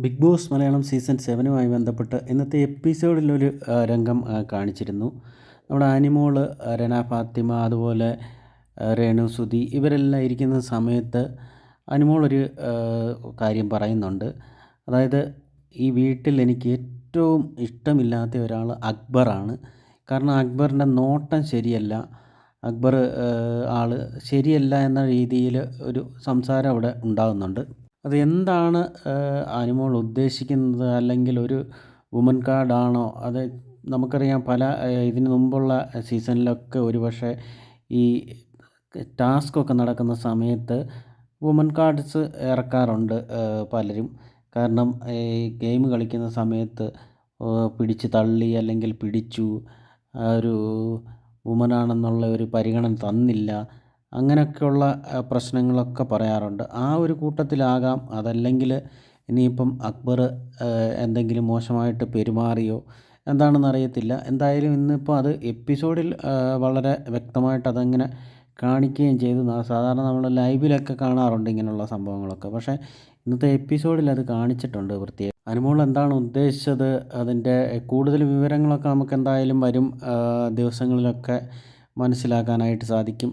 Big boss Malayalam season 7-മായി ബന്ധപ്പെട്ട് ഇന്നത്തെ എപ്പിസോഡിലൊരു രംഗം കാണിച്ചിരുന്നു. നമ്മുടെ അനിമോള്, രന ഫാത്തിമ, അതുപോലെ രേണു സുധി ഇവരെല്ലാം ഇരിക്കുന്ന സമയത്ത് അനിമോളൊരു കാര്യം പറയുന്നുണ്ട്. അതായത്, ഈ വീട്ടിൽ എനിക്ക് ഏറ്റവും ഇഷ്ടമില്ലാത്ത ഒരാൾ അക്ബറാണ്. കാരണം അക്ബറിൻ്റെ നോട്ടം ശരിയല്ല. അക്ബർ ആൾ ശരിയല്ല എന്ന രീതിയിൽ ഒരു സംസാരം അവിടെ ഉണ്ടാകുന്നുണ്ട്. അത് എന്താണ് അനിമോൾ ഉദ്ദേശിക്കുന്നത്? അല്ലെങ്കിൽ ഒരു വുമൺ കാർഡാണോ? അത് നമുക്കറിയാം, പല ഇതിന് മുമ്പുള്ള സീസണിലൊക്കെ ഒരുപക്ഷെ ഈ ടാസ്കൊക്കെ നടക്കുന്ന സമയത്ത് വുമൺ കാർഡ്സ് ഇറക്കാറുണ്ട് പലരും. കാരണം ഈ ഗെയിം കളിക്കുന്ന സമയത്ത് പിടിച്ച് തള്ളി അല്ലെങ്കിൽ പിടിച്ചു, ഒരു വുമനാണെന്നുള്ള ഒരു പരിഗണന തന്നില്ല, അങ്ങനെയൊക്കെയുള്ള പ്രശ്നങ്ങളൊക്കെ പറയാറുണ്ട്. ആ ഒരു കൂട്ടത്തിലാകാം. അതല്ലെങ്കിൽ ഇനിയിപ്പം അക്ബർ എന്തെങ്കിലും മോശമായിട്ട് പെരുമാറിയോ എന്താണെന്ന് അറിയത്തില്ല. എന്തായാലും ഇന്നിപ്പോൾ അത് എപ്പിസോഡിൽ വളരെ വ്യക്തമായിട്ട് അതങ്ങനെ കാണിക്കുകയും ചെയ്തു. സാധാരണ നമ്മൾ ലൈവിലൊക്കെ കാണാറുണ്ട് ഇങ്ങനെയുള്ള സംഭവങ്ങളൊക്കെ. പക്ഷേ ഇന്നത്തെ എപ്പിസോഡിൽ അത് കാണിച്ചിട്ടുണ്ട് പ്രത്യേകം. അനുമോൾ എന്താണ് ഉദ്ദേശിച്ചത്, അതിൻ്റെ കൂടുതൽ വിവരങ്ങളൊക്കെ നമുക്ക് എന്തായാലും വരും ദിവസങ്ങളിലൊക്കെ മനസ്സിലാക്കാനായിട്ട് സാധിക്കും.